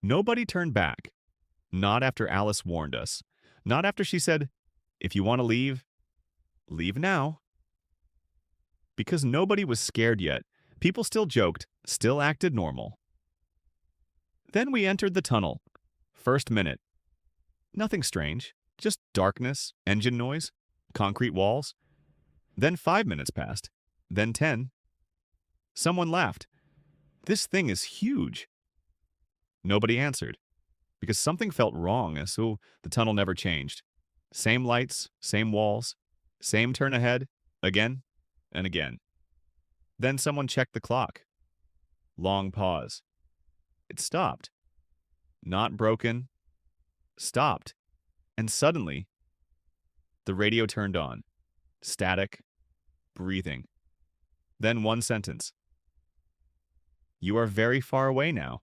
Nobody turned back. Not after Alice warned us. Not after she said, if you want to leave, leave now. Because nobody was scared yet, people still joked, still acted normal. Then we entered the tunnel. First minute. Nothing strange. Just darkness, engine noise, concrete walls. Then 5 minutes passed. Then 10. Someone laughed. This thing is huge. Nobody answered. Because something felt wrong, so the tunnel never changed. Same lights, same walls, same turn ahead, again and again. Then someone checked the clock. Long pause. It stopped. Not broken. Stopped. And suddenly, the radio turned on. Static. Breathing. Then one sentence. You are very far away now.